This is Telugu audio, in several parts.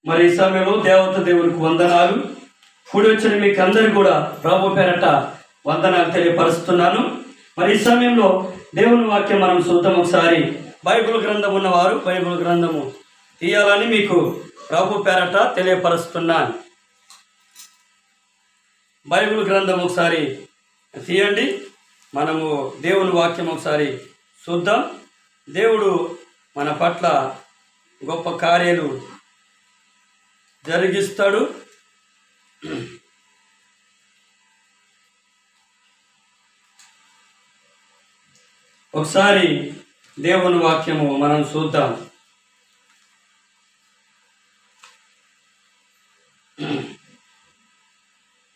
మరి ఈ సమయంలో దేవునికి వందనాలు. కూడి వచ్చిన మీకు అందరికీ కూడా ప్రభు పేరట వందనాలు తెలియపరుస్తున్నాను. మరి ఈ సమయంలో దేవుని వాక్యం మనం చూద్దాం. ఒకసారి బైబిల్ గ్రంథం ఉన్నవారు బైబిల్ గ్రంథము తీయాలని మీకు ప్రభు పేరట తెలియపరుస్తున్నాను. బైబిల్ గ్రంథం ఒకసారి తీయండి. మనము దేవుని వాక్యం ఒకసారి చూద్దాం. దేవుడు మన పట్ల గొప్ప కార్యాలు జరిగిస్తాడు. ఒకసారి దేవుని వాక్యము మనం చూద్దాం.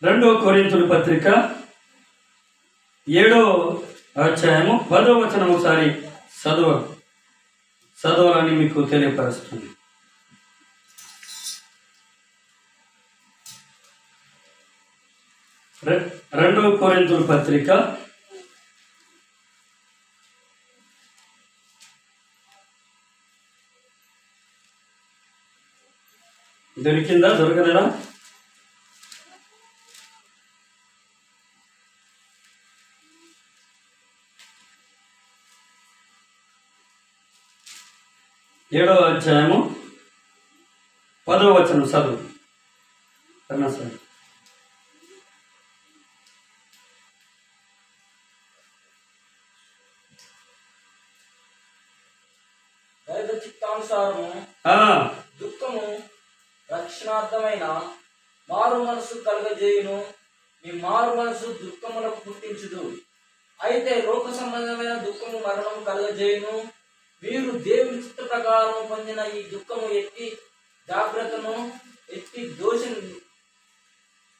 రెండో కొరింథీయుల పత్రిక 7వ అధ్యాయము 10వ వచనం ఒకసారి చదవాలని మీకు తెలియపరుస్తుంది. రెండో కొరింథీయుల పత్రిక 7వ దొరకలేదా? ఏడవ అధ్యాయము 10వ వచనం చదువు అన్నా సార్. దైవ చిత్తానుసారము దుఃఖము రక్షణార్థమైన మారు మనసు కలుగజేయును. మీ మారు మనసు దుఃఖములకు పుట్టించుదు. అయితే లోక సంబంధమైన దుఃఖము మరణము కలుగజేయును. మీరు దేవుని చిత్త ప్రకారం పొందిన ఈ దుఃఖము ఎట్టి జాగ్రత్తను, ఎట్టి దోష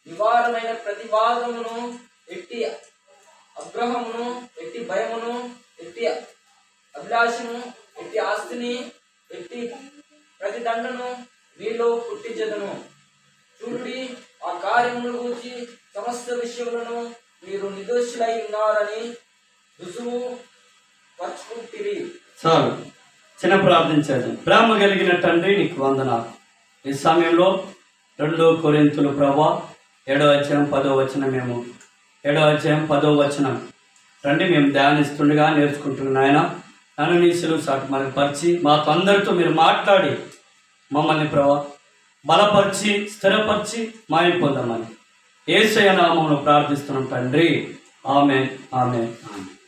నివారమైన ప్రతివాదమును, ఎట్టి అగ్రహమును, ఎట్టి భయమును, ఎట్టి అభిలాషను, ఎట్టి ఆస్తిని, ఎట్టి ప్రతిదండను మీలో పుట్టించదను. చూడుడి, ఆ కార్యముల గురించి సమస్త విషయములను మీరు నిర్దోషులై ఉన్నారని రుజువు పరుచుకుంటిరి. చాలు, చిన్న ప్రార్థన చేద్దాం. ప్రేమ కలిగిన తండ్రి నీకు వందనాలు. ఈ సమయంలో 2 కొరింథీయుల ప్రభా 7వ అధ్యాయం 10వ వచనం మేము 7వ అధ్యాయం 10వ వచనం రండి మేము ధ్యానిస్తుండగా నేర్చుకుంటున్నాం. నాయన నన్ను నీ సిలువ సాటు మనకు పరిచి మాతో అందరితో మీరు మాట్లాడి మమ్మల్ని ప్రభా బలపరిచి స్థిరపరిచి మాయం పొందమని యేసయ్య నామములో ప్రార్థిస్తున్నాం తండ్రి. ఆమేన్, ఆమేన్,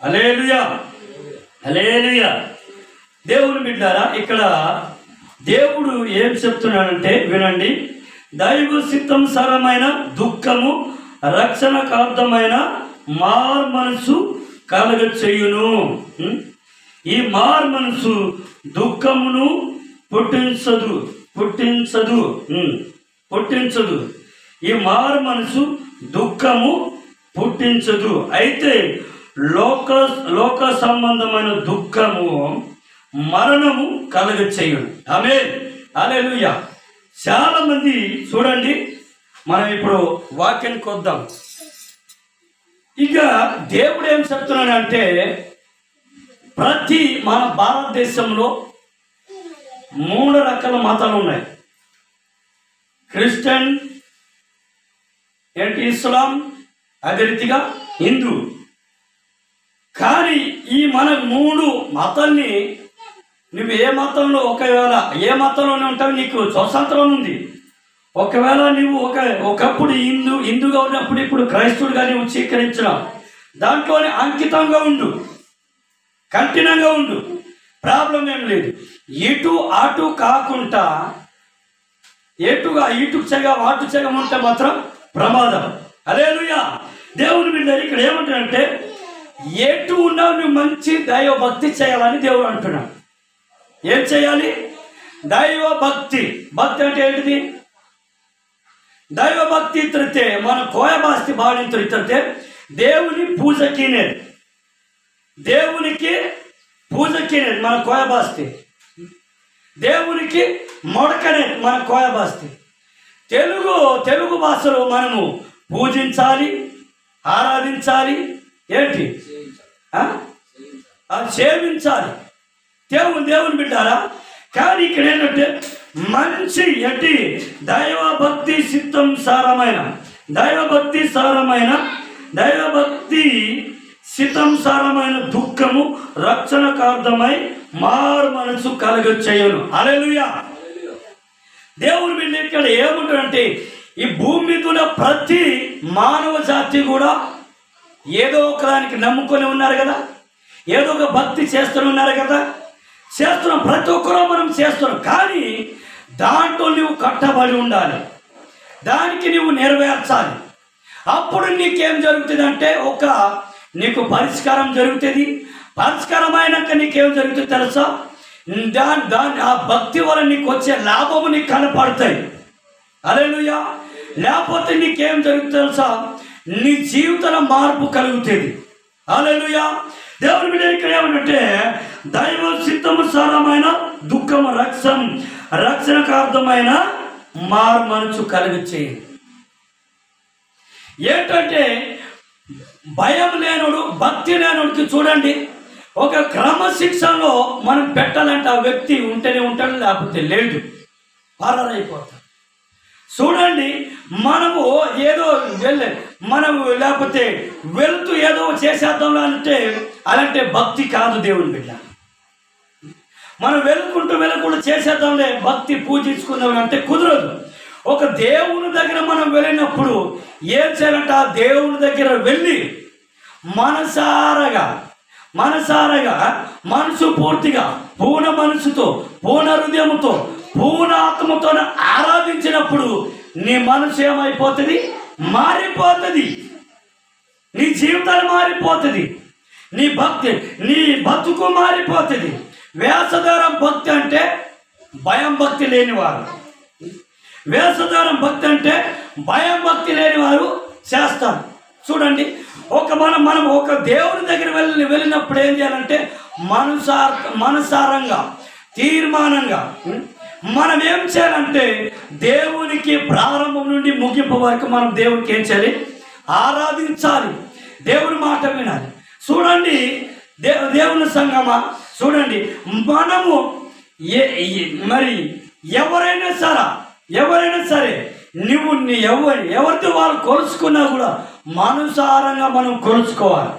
హల్లెలూయా, హల్లెలూయా. దేవుని బిడ్డారా, ఇక్కడ దేవుడు ఏం చెప్తున్నాడంటే వినండి. దైవ చిత్తానుసారమైన దుఃఖము రక్షణకార్థమైన మారు మనసు కలగ చేయును. ఈ మారు మనసు దుఃఖమును పుట్టించదు. ఈ మారు మనసు దుఃఖము పుట్టించదు. అయితే లోక సంబంధమైన దుఃఖము మరణము కలగ చేయును. ఆమేన్, హల్లెలూయా. చాలా మంది చూడండి, మనం ఇప్పుడు వాక్యానికి వద్దాం. ఇక దేవుడు ఏం చెప్తున్నాడంటే మన భారతదేశంలో 3 రకాల మతాలు ఉన్నాయి. క్రిస్టియన్, ఇస్లాం, అదే రీతిగా హిందూ. కానీ ఈ మన 3 మతాల్ని నువ్వు ఏ మతంలో ఒకవేళ ఏ మతంలోనే ఉంటావు నీకు స్వతంత్రం ఉంది. ఒకవేళ నువ్వు ఒకప్పుడు హిందూగా ఉన్నప్పుడు ఇప్పుడు క్రైస్తవుడిగా నువ్వు స్వీకరించినావు, దాంట్లోనే అంకితంగా ఉండు, కంటిన్యూగా ఉండు, ప్రాబ్లం ఏం లేదు. ఇటు అటు కాకుండా ఇటు చెగ అటు చెగ ఉంటే మాత్రం ప్రమాదం. హల్లెలూయా. దేవుని బిడ్డ ఇక్కడ ఏమంటాడంటే ఎటు ఉన్నావు నువ్వు మంచి దైవ భక్తి చేయాలని దేవుడు అంటున్నాడు. ఏం చేయాలి? దైవ భక్తి. భక్తి అంటే ఏంటిది? దైవ భక్తి ఇతరితే మన కోయబాస్తి బాడింతో ఇతరితే దేవుని పూజకినేది, దేవునికి పూజకినేది మన కోయబాస్తి, దేవునికి మొడకనేది మన కోయబాస్తి. తెలుగు భాషలో మనము పూజించాలి, ఆరాధించాలి, ఏంటి సేవించాలి దేవుని బిడ్డారా. కానీ ఇక్కడ ఏంటంటే మంచి దైవభక్తి సితంసారమైన దుఃఖము రక్షణకార్థమై మారు మనసు కలగచేయును. హల్లెలూయా. దేవుని బిడ్డ ఇక్కడ ఏముంటాడంటే, ఈ భూమి మీద ఉన్న ప్రతి మానవ జాతి కూడా ఏదో ఒకదానికి నమ్ముకొని ఉన్నారు కదా, ఏదో ఒక భక్తి చేస్తూనే ఉన్నారు కదా. చేస్తున్నాం, ప్రతి ఒక్కరూ మనం చేస్తున్నాం. కానీ దాంట్లో నువ్వు కట్టబడి ఉండాలి, దానికి నువ్వు నెరవేర్చాలి. అప్పుడు నీకేం జరుగుతుంది అంటే, నీకు పరిష్కారం జరుగుతుంది. పరిష్కారం అయినాక నీకేం జరుగుతుంది తెలుసా? ఆ భక్తి వల్ల నీకు వచ్చే లాభము నీకు కనపడతాయి. హల్లెలూయా. లేకపోతే నీకేం జరుగుతుంది తెలుసా? నీ జీవితంలో మార్పు కలుగుతుంది. హల్లెలూయా. దేవుని బిడ్డ ఇక్కడ ఏమంటే, దైవ సిద్ధముసారమైన దుఃఖము రక్షణకార్థమైన మారు మనసు కలుగచేయి. ఏంటంటే, భయం లేనుడు, భక్తి లేనుడికి చూడండి, ఒక క్రమశిక్షణలో మనం పెట్టాలంటే ఆ వ్యక్తి ఉంటేనే ఉంటాడు, లేకపోతే లేదు, పరారైపోతాడు. చూడండి, మనము ఏదో లేకపోతే వెళ్తూ ఏదో చేసేద్దాం అంటే అలాంటి భక్తి కాదు దేవుని బిడ్డ. మనం వెళ్ళకుండా చేసేద్దాంలే, భక్తి పూజించుకుందాం అంటే కుదరదు. ఒక దేవుని దగ్గర మనం వెళ్ళినప్పుడు ఏం చేయాలంటే, ఆ దేవుని దగ్గర వెళ్ళి మనసారగా మనసు పూర్తిగా పూర్ణ మనసుతో, పూర్ణ హృదయంతో, పూర్ణ ఆత్మతో ఆరాధించినప్పుడు నీ మనసు ఏమైపోతుంది? మారిపోతుంది. నీ జీవితాలు మారిపోతుంది. నీ బతుకు మారిపోతుంది. వేషధారం భక్తి అంటే భయం భక్తి లేనివారు, వేషధారం భక్తి అంటే భయం భక్తి లేనివారు చేస్తారు. చూడండి, మనం ఒక దేవుని దగ్గర వెళ్ళినప్పుడు ఏం చేయాలంటే, మనసారంగా తీర్మానంగా మనం ఏం చేయాలంటే, దేవునికి ప్రారంభం నుండి ముగింపు వరకు మనం దేవునికి ఏం చేయాలి? ఆరాధించాలి, దేవుని మాట వినాలి. చూడండి దేవుని సంగమా, చూడండి, మనము మరి ఎవరైనా సరే నువ్వు ఎవరితో వాళ్ళు కొలుచుకున్నా కూడా మనసారంగా మనం కొలుచుకోవాలి,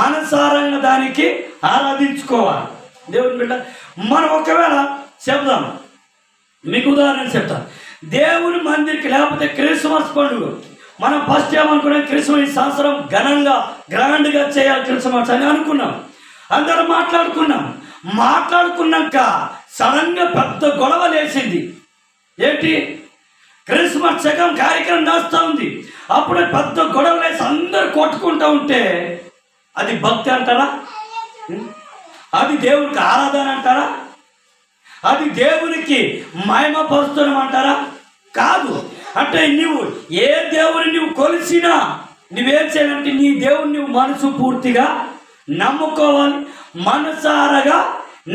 మనసారంగా దానికి ఆరాధించుకోవాలి. దేవుని బిడ్డ, మనం ఒకవేళ చెప్దాం, మీకు ఉదాహరణ చెప్తాను. దేవుని మందిరికి లేకపోతే క్రిస్మస్ పండుగ మనం ఫస్ట్ ఏమనుకున్నాం? క్రిస్మస్ ఈ సంవత్సరం గ్రాండ్గా చేయాలి క్రిస్మస్ అని అనుకున్నాం. అందరం మాట్లాడుకున్నాక సడన్గా పెద్ద గొడవ లేచింది. ఏంటి? క్రిస్మస్ సగం కార్యక్రమం నడుస్తూ ఉంది, అప్పుడే పెద్ద గొడవ లేచి అందరు కొట్టుకుంటూ ఉంటే అది భక్తి అంటారా? అది దేవునికి ఆరాధన అంటారా? అది దేవునికి మహిమపరుస్తున్నాం అంటారా? కాదు. అంటే నువ్వు ఏ దేవుని నువ్వు కొలిసినా నువ్వేం చేయాలంటే, నీ దేవుని నువ్వు మనసు పూర్తిగా నమ్ముకోవాలి, మనసారగా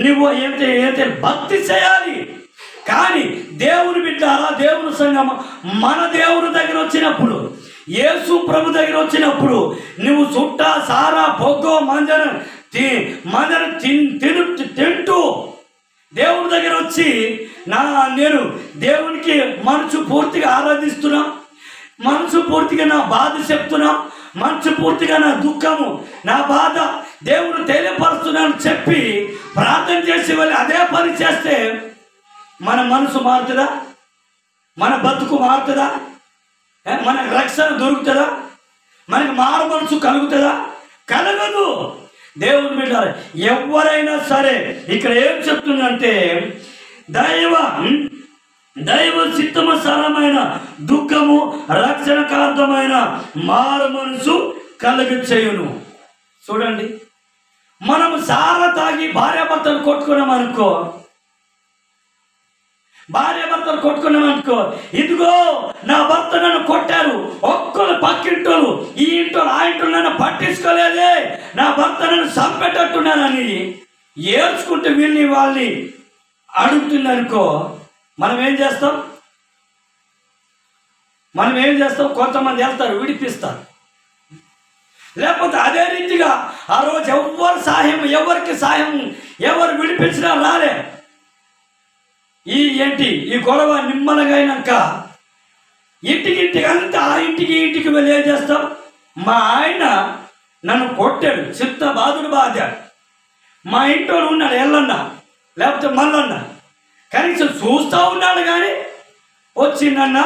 నువ్వు ఏంటంటే భక్తి చేయాలి. కానీ దేవుని బిడ్డారా, దేవుని సంఘం, మన దేవుని దగ్గర వచ్చినప్పుడు, యేసు ప్రభు దగ్గర వచ్చినప్పుడు నువ్వు చుట్ట సారా బొగ్గో మంజన తింటూ దేవుని దగ్గర వచ్చి నేను దేవునికి మనసు పూర్తిగా ఆరాధిస్తున్నా, మనసు పూర్తిగా నా బాధ చెప్తున్నా, మనసు పూర్తిగా నా దుఃఖము, నా బాధ దేవుడు తెలియపరుస్తున్నాను చెప్పి ప్రార్థన చేసి వెళ్ళి అదే పని చేస్తే మన మనసు మారుతుందా? మన బతుకు మారుతుందా? మనకు రక్షణ దొరుకుతుందా? మనకి మారు మనసు కలుగుతుందా? కలగదు. దేవుని బిడ్డలారా, ఎవరైనా సరే ఇక్కడ ఏం చెప్తుందంటే, దైవ సిద్ధమసారమైన దుఃఖము రక్షణకార్థమైన మారు మనసు కలుగచేయును. చూడండి, మనము సారా తాగి భార్యాభర్తలు కొట్టుకున్నామనుకో, ఇదిగో నా భర్త నన్ను కొట్టారు, ఒక్కరు పక్కింటోళ్ళు ఈ ఇంటోళ్ళు ఆ ఇంట్లో నన్ను పట్టించుకోలేదే, నా భర్త నన్ను చంపేటట్టున్నానని ఏడ్చుకుంటే వాళ్ళని అడుగుతుందనుకో, మనం ఏం చేస్తాం? కొంతమంది వెళ్తారు, విడిపిస్తారు. లేకపోతే అదే రీతిగా ఆ రోజు ఎవరికి సాయం ఎవరు విడిపించినా రాలే, ఈ గొడవ నిమ్మలంగా అయినాక ఇంటికి అంతా ఆ ఇంటికి వెళ్ళి ఏం చేస్తాం? మా ఆయన నన్ను కొట్టాడు, చిత్త బాధాడు. మా ఇంట్లో ఉన్నాడు ఎల్లన్న లేకపోతే మల్లన్న, కనీసం చూస్తూ ఉన్నాడు కానీ వచ్చి నన్ను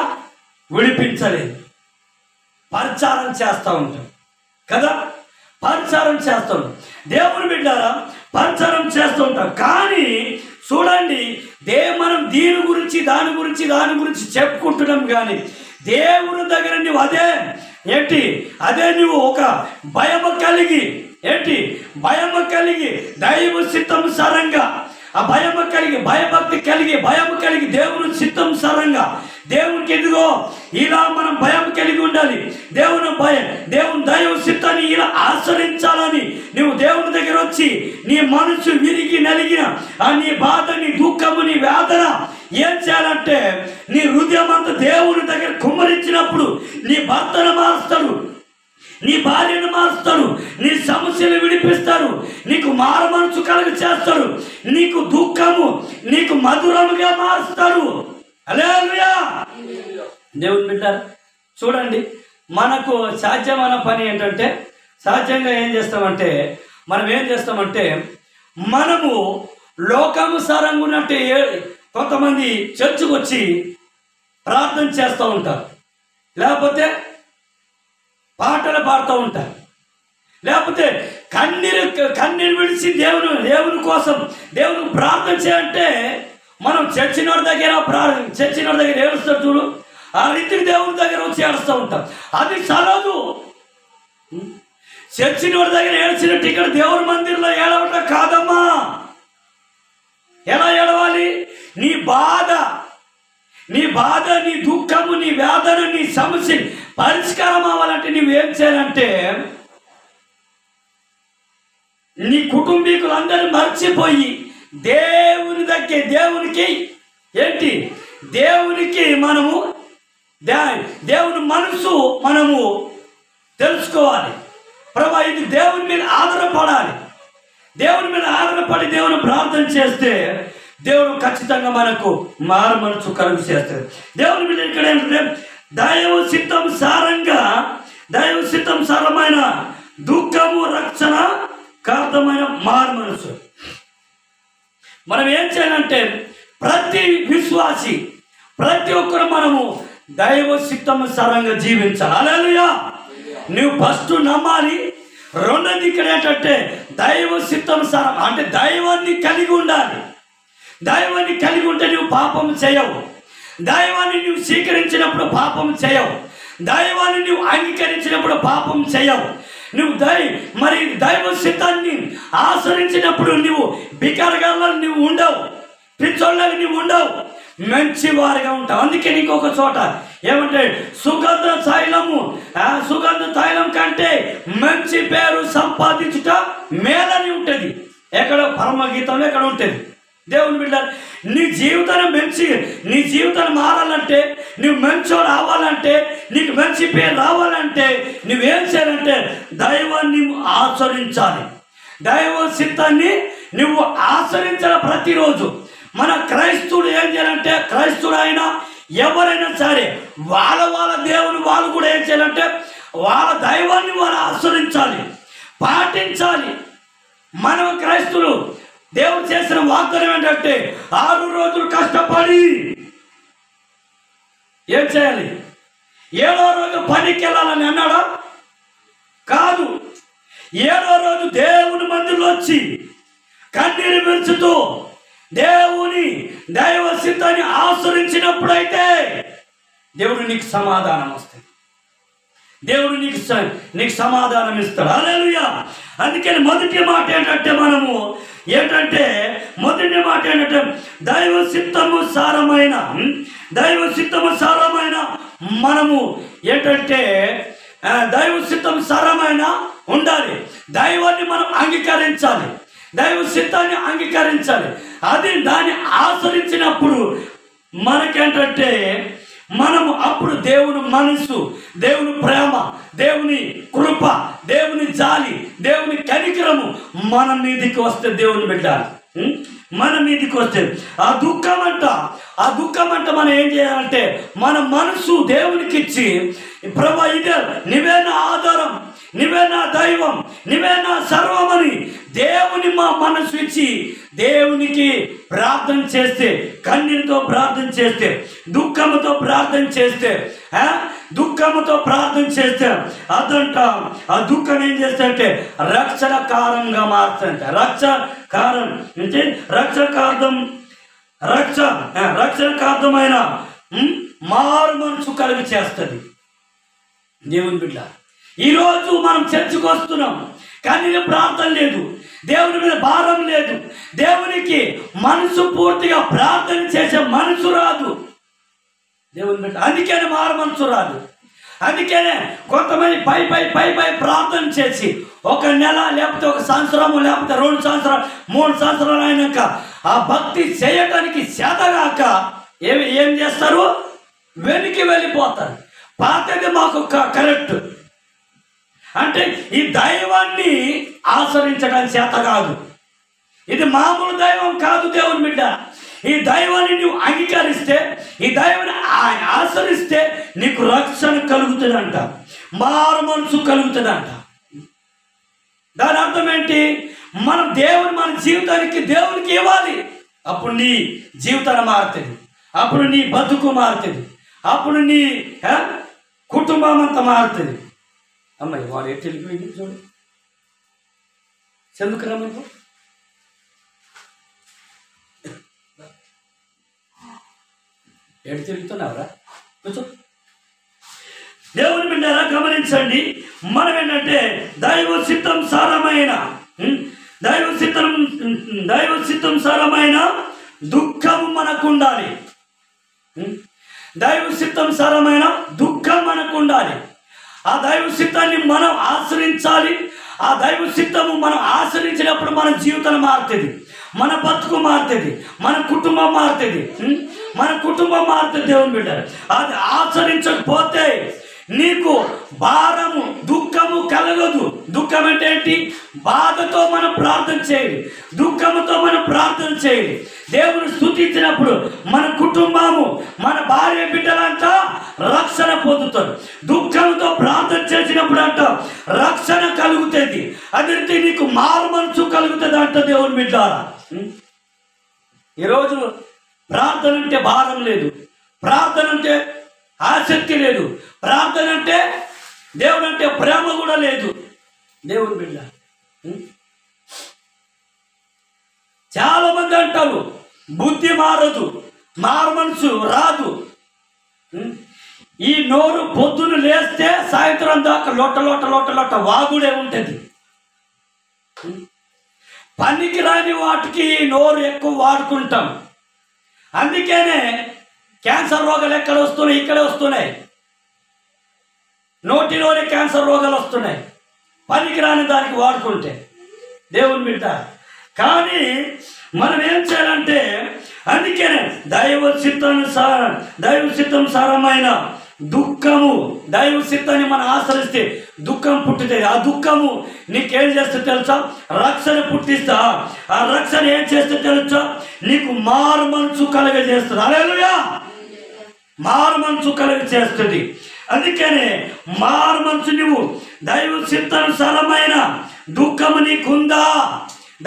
విడిపించలేదు. పరిచారం చేస్తూ ఉంటాం కదా, పరిచారం చేస్తూ ఉంటాం. దేవుని బిడ్డారా, పరిచారం చేస్తూ ఉంటాం. కానీ చూడండి, మనం దాని గురించి చెప్పుకుంటున్నాం. కానీ దేవుని దగ్గర నువ్వు అదే నువ్వు ఒక భయము కలిగి భయము కలిగి దైవ చిత్తానుసారంగా ఆ భయము కలిగి దేవుని చిత్తానుసారంగా దేవునికి ఎదుగో ఇలా మనం భయం కలిగి ఉండాలి. దేవుని దైవ చిత్తాన్ని ఇలా ఆచరించాలని నువ్వు దేవుని దగ్గర వచ్చి నీ మనసు విరిగి నలిగిన ఆ నీ బాధ, నీ దుఃఖము, నీ వేదన ఏం చేయాలంటే నీ హృదయం అంతా దేవుని దగ్గర కుమ్మరించినప్పుడు నీ భర్తను మారుస్తాడు, నీ భార్యను మారుస్తాడు, నీ సమస్యలు విడిపిస్తాడు, నీకు మారు మనసు కలుగ చేస్తాడు, నీకు దుఃఖము నీకు మధురముగా మారుస్తాడు. హల్లెలూయా. దేవుని బిడ్డారా, చూడండి, మనకు సాధ్యమైన పని ఏంటంటే సహజంగా మనం ఏం చేస్తామంటే మనము లోకానుసారంగా ఉన్నట్టు కొంతమంది చర్చికి వచ్చి ప్రార్థన చేస్తూ ఉంటారు, లేకపోతే పాటలు పాడుతూ ఉంటారు, లేకపోతే కన్నీరు విడిచి దేవుని కోసం దేవునికి ప్రార్థన చేయాలంటే మనం చర్చినోడి దగ్గర ఏడుస్తాడు చూడు, ఆ రీతికి దేవుని దగ్గర వచ్చి ఏడుస్తూ ఉంటాం. అది చలదు. చర్చినోడి దగ్గర ఏడ్చినట్టు ఇక్కడ దేవుని మందిరంలో ఏడవటం కాదమ్మా. ఎలా ఏడవాలి? నీ బాధ, నీ దుఃఖము, నీ వేదన, నీ సమస్య పరిష్కారం అవ్వాలంటే నువ్వేం చేయాలంటే నీ కుటుంబీకులందరూ మర్చిపోయి దేవునికి మనము దేవుని మనసు మనము తెలుసుకోవాలి. ప్రభా, ఇది దేవుని మీద ఆధారపడాలి. దేవుని మీద ఆధారపడి దేవుని ప్రార్థన చేస్తే దేవుడు ఖచ్చితంగా మనకు మారు మనసు కలుగు చేస్తాడు. దేవుని మీద ఇక్కడ ఏంటంటే దైవ చిత్తం సారమైన దుఃఖము రక్షణ కారణమైన మారు మనసు. మనం ఏం చేయాలంటే ప్రతి విశ్వాసి, ప్రతి ఒక్కరు మనము దైవ చిత్తానుసారంగా జీవించాలి. హల్లెలూయా. నువ్వు ఫస్ట్ నమ్మాలి. రెండోది ఇక్కడ ఏంటంటే దైవ చిత్తానుసారం అంటే దైవాన్ని కలిగి ఉండాలి. దైవాన్ని కలిగి ఉంటే నువ్వు పాపం చేయవు. దైవాన్ని నువ్వు స్వీకరించినప్పుడు పాపం చేయవు. దైవాన్ని నువ్వు అంగీకరించినప్పుడు పాపం చేయవు. నువ్వు దైవ చిత్తాన్ని ఆచరించినప్పుడు నువ్వు బికారగాల్లో నువ్వు ఉండవు, పిచ్చోళ్ళగా నువ్వు ఉండవు, మంచివారుగా ఉంటావు. అందుకే నీకు ఒక చోట ఏమంటే సుగంధ తైలం కంటే మంచి పేరు సంపాదించుట మేలని ఉంటుంది. ఎక్కడ పరమగీతంలో ఎక్కడ ఉంటుంది. దేవుని బిడ్డ, నీ జీవితాన్ని మారాలంటే, నువ్వు మంచోడు అవ్వాలంటే, నీకు మంచి పేరు రావాలంటే నువ్వేం చేయాలంటే దైవాన్ని ఆచరించాలి. దైవ చిత్తాన్ని నువ్వు ఆచరించాలి ప్రతిరోజు. మన క్రైస్తవుడు ఏం చేయాలంటే, క్రైస్తవుడు అయినా ఎవరైనా సరే వాళ్ళ దేవుని వాళ్ళు కూడా ఏం చేయాలంటే వాళ్ళ దైవాన్ని వాళ్ళు ఆచరించాలి, పాటించాలి. మనం క్రైస్తవులు దేవుడు చేసిన వాగ్దానం ఏంటంటే 6 రోజులు కష్టపడి ఏం చేయాలి? 7వ రోజు పనికి వెళ్ళాలని అన్నాడా? కాదు. 7వ రోజు దేవుని మందిరంలో వచ్చి కన్నీరు విడుచుతూ దేవుని దైవ చిత్తాన్ని ఆచరించినప్పుడైతే దేవుడు నీకు సమాధానం వస్తుంది. దేవుడు నీకు సమాధానం ఇస్తాడు. హల్లెలూయా. అందుకని మొదటి మాట ఏంటంటే దైవ చిత్తము సారమైన మనము ఏంటంటే దైవ చిత్తము సారమైన ఉండాలి. దైవాన్ని మనం అంగీకరించాలి, దైవ చిత్తాన్ని అంగీకరించాలి. అది దాన్ని ఆచరించినప్పుడు మనకేంటంటే మనము అప్పుడు దేవుని మనసు, దేవుని ప్రేమ, దేవుని కృప, దేవుని జాలి, దేవుని కనికరము మన మీదకి వస్తే దేవుని బిడ్డ మన మీదకి వస్తే ఆ దుఃఖం అంట మనం ఏం చేయాలంటే మన మనసు దేవునికి ఇచ్చి, ప్రభా ఇదే నువ్వే నా ఆధారం, నువ్వే నా దైవం, నువ్వే నా సర్వమని దేవుని మా మనసు ఇచ్చి దేవునికి ప్రార్థన చేస్తే, కన్నీటితో ప్రార్థన చేస్తే, దుఃఖముతో ప్రార్థన చేస్తే, అదంట ఆ దుఃఖం ఏం చేస్తే అంటే రక్షణ కారణంగా మారుతుందంట. అంటే రక్షణ కారణమైన మారు మనసు కలిగి చేస్తుంది. దేవుని బిడ్డ, ఈరోజు మనం చర్చకు వస్తున్నాం కానీ ప్రార్థన లేదు, దేవుని మీద భారం లేదు, దేవునికి మనసు పూర్తిగా ప్రార్థన చేసే మనసు రాదు. దేవుని బిడ్డ, అందుకనే మారు మనసు రాదు. అందుకనే కొంతమంది పై ప్రార్థన చేసి 1 నెల లేకపోతే 1 సంవత్సరము లేకపోతే 2 సంవత్సరాలు 3 సంవత్సరాలు అయినాక ఆ భక్తి చేయటానికి చేతగాక ఏం చేస్తారు? వెనక్కి వెళ్ళిపోతారు. పాతది మాకు కరెక్ట్ అంటే ఈ దైవాన్ని ఆచరించడానికి చేత కాదు. ఇది మామూలు దైవం కాదు. దేవుని బిడ్డ, ఈ దైవాన్ని నువ్వు అంగీకరిస్తే, ఈ దైవాన్ని ఆచరిస్తే నీకు రక్షణ కలుగుతుందంట, మారు మనసు కలుగుతుందంట. దాని అర్థం ఏంటి? మనం మన జీవితానికి దేవునికి ఇవ్వాలి. అప్పుడు నీ జీవితాన్ని మారుతుంది, అప్పుడు నీ బతుకు మారుతుంది, అప్పుడు నీ కుటుంబం అంతా మారుతుంది. అమ్మాయి వాడు ఎటు వెళ్ళిపోయింది చూడు, చెందుకురా మీకు ఎటు తిరుగుతున్నావురా? కూర్చో. దేవుని బిడ్డరా గమనించండి, మనం ఏంటంటే దైవ సిద్ధం సారమైన దుఃఖము మనకు ఉండాలి. దైవ సిద్ధం సారమైన దుఃఖం మనకు ఉండాలి. ఆ దైవ సిద్ధాన్ని మనం ఆశ్రయించాలి. ఆ దైవ సిద్ధము మనం ఆశ్రయించినప్పుడు మన జీవితం మారుతుంది, మన బతుకు మారుతుంది, మన కుటుంబం మారుతుంది. దేవుని బిడ్డ, అది ఆచరించకపోతే నీకు భారము దుఃఖము కలగదు. దుఃఖం అంటే ఏంటి? బాధతో మనం ప్రార్థన చేయాలి, దుఃఖముతో మనం ప్రార్థన చేయాలి. దేవుని స్తుతించినప్పుడు మన కుటుంబము, మన భార్య బిడ్డలంతా రక్షణ పొందుతారు. దుఃఖంతో ప్రార్థన చేసినప్పుడు అంట రక్షణ కలుగుతుంది. అదే నీకు మారు మనసు కలుగుతుంది అంట. దేవుని బిడ్డారా, ఈరోజు ప్రార్థన అంటే భారం లేదు, ప్రార్థన అంటే ఆసక్తి లేదు, ప్రార్థన అంటే దేవుడు అంటే ప్రేమ కూడా లేదు. దేవుని బిడ్డ, చాలా మంది అంటారు బుద్ధి మారదు, మారు మనసు రాదు. ఈ నోరు పొద్దున లేస్తే సాయంత్రం దాకా లొట్ట వాగుడే ఉంటుంది. పనికి రాని వాటికి నోరు ఎక్కువ వాడుకుంటాం. అందుకనే క్యాన్సర్ రోగాలు ఎక్కడ వస్తున్నాయి? ఇక్కడే వస్తున్నాయి. నోటిలోనే క్యాన్సర్ రోగాలు వస్తున్నాయి, పనికి రాని దానికి వాడుకుంటే. దేవుని బిడ్డ, కానీ మనం ఏం చేయాలంటే, అందుకనే దైవ సిద్ధం సారమైన దుఃఖము, దైవ సిద్ధాన్ని మనం ఆచరిస్తే దుఃఖం పుట్టుతుంది. ఆ దుఃఖము నీకేం చేస్తే తెలుసా? రక్షణ పుట్టిస్తా. ఆ రక్షణ ఏం చేస్తే తెలుసా? నీకు మారు మనసు కలగజేస్తుంది. హల్లెలూయా! మారు మనసు కలగజేస్తుంది. అందుకనే మారు మనసు నువ్వు దైవ సిద్ధానుసారమైన దుఃఖము నీకుందా?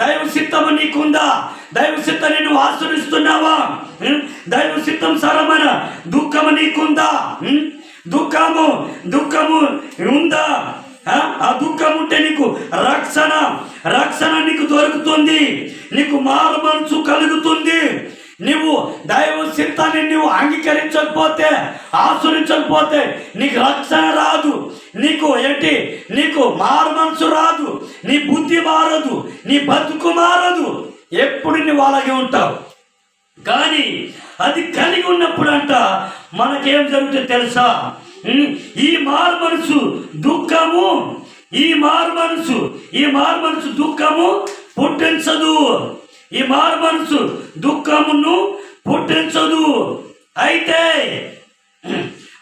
దైవ సిద్ధాన్ని నువ్వు ఆచరిస్తున్నావా? దైవ సిద్ధం సారమైన దుఃఖము నీకుందా? దుఃఖము ఉందా? ఆ దుఃఖం ఉంటే నీకు రక్షణ నీకు దొరుకుతుంది, నీకు మారు మనసు కలుగుతుంది. నువ్వు దైవ సిద్ధాన్ని నువ్వు అంగీకరించకపోతే, ఆచరించకపోతే నీకు రక్షణ రాదు. నీకు మారు మనసు రాదు, నీ బుద్ధి మారదు, నీ బతుకు మారదు. ఎప్పుడు నువ్వు అలాగే ఉంటావు. కానీ అది కలిగి ఉన్నప్పుడు అంట మనకేం జరుగుతుంది తెలుసా? ఈ మారు మనసు దుఃఖము దుఃఖము పుట్టించదు. ఈ మారు మనసు దుఃఖమును పుట్టించదు. అయితే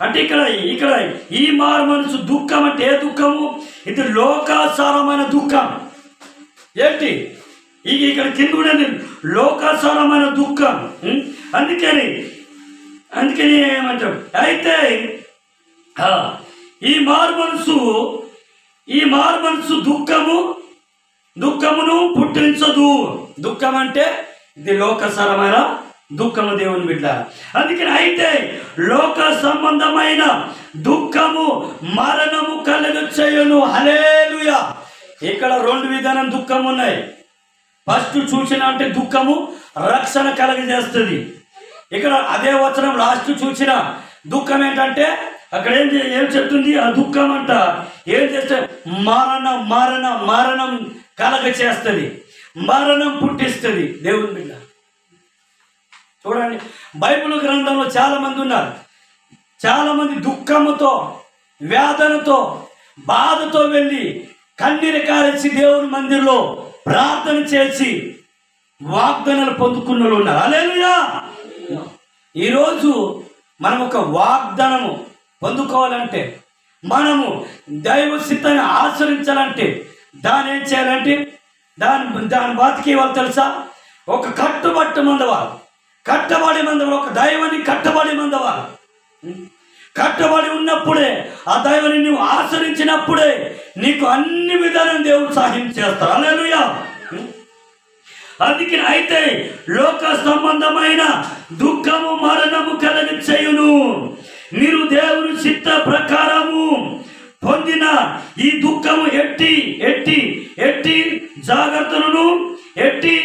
అంటే ఇక్కడ ఈ మారు మనసు దుఃఖం అంటే ఏ దుఃఖము? ఇది లోకాసారమైన దుఃఖం. ఏంటి? ఇక్కడ కింద కూడా లోకాసారమైన దుఃఖం. అందుకని ఏమంటారు అయితే ఈ మారు మనసు దుఃఖమును పుట్టించదు. దుఃఖం అంటే ఇది లోకసరమైన దుఃఖము దేవుని బిడ్డ. అందుకని అయితే లోక సంబంధమైన దుఃఖము మరణము కలుగచేయును. హల్లెలూయా. ఇక్కడ 2 విధానం దుఃఖం ఉన్నాయి. ఫస్ట్ చూసిన అంటే దుఃఖము రక్షణ కలుగజేస్తుంది. ఇక్కడ అదే వచనం లాస్ట్ చూసిన దుఃఖం ఏంటంటే అక్కడ ఏం చెప్తుంది? ఆ దుఃఖం అంట ఏం చేస్తే మరణం కలగ చేస్తుంది, మరణం పుట్టిస్తుంది. దేవుని బిడ్డ చూడండి, బైబిల్ గ్రంథంలో చాలామంది ఉన్నారు. చాలామంది దుఃఖముతో, వేదనతో, బాధతో వెళ్ళి కన్నీరు కారేసి దేవుని మందిరంలో ప్రార్థన చేసి వాగ్దానాలు పొందుకున్న వాళ్ళు ఉన్నారు. హల్లెలూయా. ఈరోజు మనం ఒక వాగ్దానము పొందుకోవాలంటే, మనము దైవ చిత్తాన్ని ఆచరించాలంటే దాన్ని ఏం చేయాలంటే దాని బతికి వాళ్ళు తెలుసా? ఒక కట్టుబడి మందవాళ్ళు, ఒక దైవాన్ని కట్టబడి మందవాళ్ళు. కట్టబడి ఉన్నప్పుడే, ఆ దైవాన్ని నువ్వు ఆచరించినప్పుడే నీకు అన్ని విధాలను దేవుడు సహాయం చేస్తారు. హల్లెలూయా. అందుకని అయితే లోక సంబంధమైన దుఃఖము మరణము కలుగచేయును. మీరు దేవుని చిత్త ప్రకారము పొందిన ఈ దుఃఖము ఎట్టి జాగ్రత్తలను ఎట్టి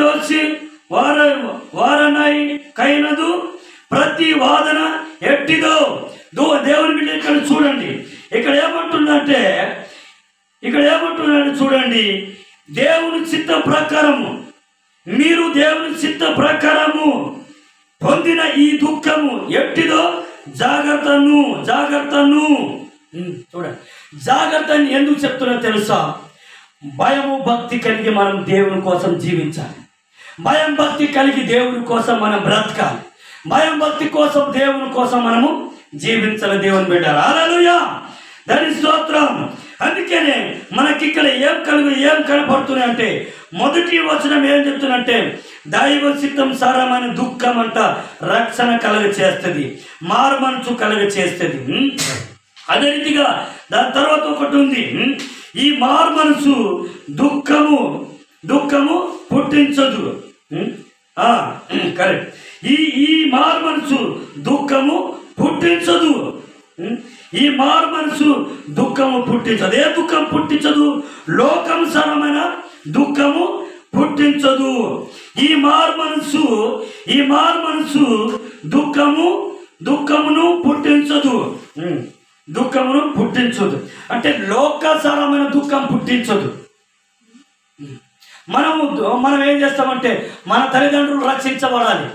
దోసి వారనై కైనదు ప్రతి వాదన ఎట్టిదో. దేవుని బిడ్డ ఇక్కడ చూడండి, ఇక్కడ ఏమంటుందంటే చూడండి, దేవుని చిత్త ప్రకారము, మీరు దేవుని చిత్త ప్రకారము పొందిన ఈ దుఃఖము ఎట్టిదో జాగ్రత్తను చూడండి. జాగ్రత్తని ఎందుకు చెప్తున్నా తెలుసా? భయము భక్తి కలిగి మనం దేవుని కోసం జీవించాలి. భయం భక్తి కలిగి దేవుని కోసం మనం బ్రతకాలి. భయం భక్తి కోసం దేవుని కోసం మనము జీవించాలి. దేవుని బిడ్డలు. హల్లెలూయా. దాని స్తోత్రం. అందుకనే మనకి ఇక్కడ ఏం కనపడుతున్నాయి అంటే, మొదటి వచనం ఏం చెప్తున్నంటే దైవ చిత్తం సారమైన దుఃఖం అంట రక్షణ కలుగ చేస్తుంది, మారు మనసు కలుగ చేస్తుంది. అదే రీతిగా దాని తర్వాత ఒకటి ఉంది, ఈ మారు మనసు దుఃఖము పుట్టించదు. కరెక్ట్. ఈ మారు మనసు దుఃఖము పుట్టించదు. ఈ మారు మనసు దుఃఖము పుట్టించదు. ఏ దుఃఖం పుట్టించదు? లోకానుసారమైన దుఃఖము పుట్టించదు. ఈ మారు మనసు దుఃఖమును పుట్టించదు. అంటే లోకానుసారమైన దుఃఖం పుట్టించదు. మనం ఏం చేస్తామంటే మన తల్లిదండ్రులు రక్షించబడాలి,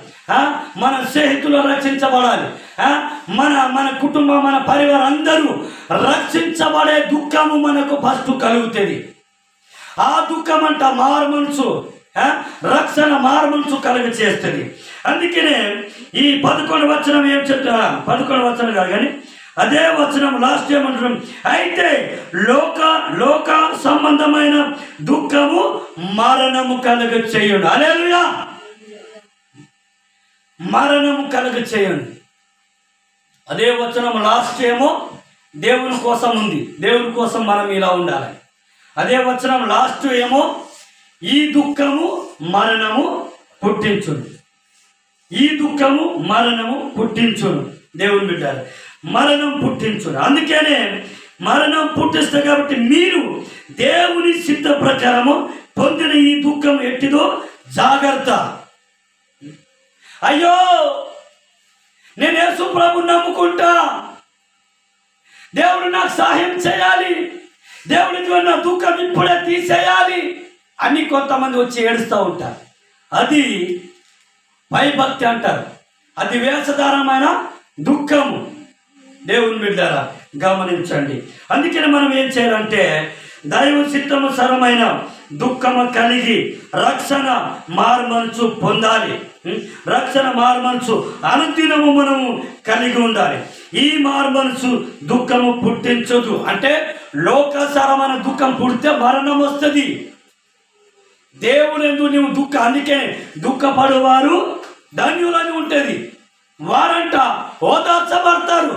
మన స్నేహితులు రక్షించబడాలి, మన కుటుంబం, మన పరివారం అందరూ రక్షించబడే దుఃఖము మనకు ఫస్ట్ కలుగుతుంది. ఆ దుఃఖం అంట మారు మనసు, రక్షణ మారు మనసు కలుగ చేస్తుంది. అందుకనే ఈ 11 వచనం ఏం చెప్తా, 11 వచనం కాదు కానీ అదే వచనం లాస్ట్ ఏమంటున్నాం, అయితే లోక సంబంధమైన దుఃఖము మరణము కలుగ చేయును. హల్లెలూయా. మరణము కలుగ చేయండి. అదే వచనం లాస్ట్ ఏమో దేవుని కోసం ఉంది, దేవుని కోసం మనం ఇలా ఉండాలి. అదే వచనం లాస్ట్ ఏమో ఈ దుఃఖము మరణము పుట్టించును. దేవుని బిడ్డలు, మరణం పుట్టించును. అందుకనే మరణం పుట్టిస్తుంది. కాబట్టి మీరు దేవుని చిత్త ప్రకారము పొందిన ఈ దుఃఖం ఎట్టిదో జాగ్రత్త. అయ్యో, నేను యేసు ప్రభువుని నమ్ముకుంటా, దేవుడు నాకు సహాయం చేయాలి, దేవుడికి నా దుఃఖం ఇప్పుడే తీసేయాలి అని కొంతమంది వచ్చి ఏడుస్తూ ఉంటారు. అది భయభక్తి అంటారు. అది వేషధారమైన దుఃఖము. దేవుని బిడ్డలారా గమనించండి. అందుకని మనం ఏం చేయాలంటే దైవ చిత్తము సరమైన దుఃఖము కలిగి రక్షణ మారు మనసు పొందాలి. రక్షణ మారుమనసు అనుదినము మనము కలిగి ఉండాలి. ఈ మారుమనసు దుఃఖము పుట్టించదు. అంటే లోకసారమైన దుఃఖం పుడితే మరణం వస్తుంది. దేవుడు నువ్వు అందుకే దుఃఖపడువారు ధన్యులని ఉంటుంది. వారంట ఓదార్చబడతారు.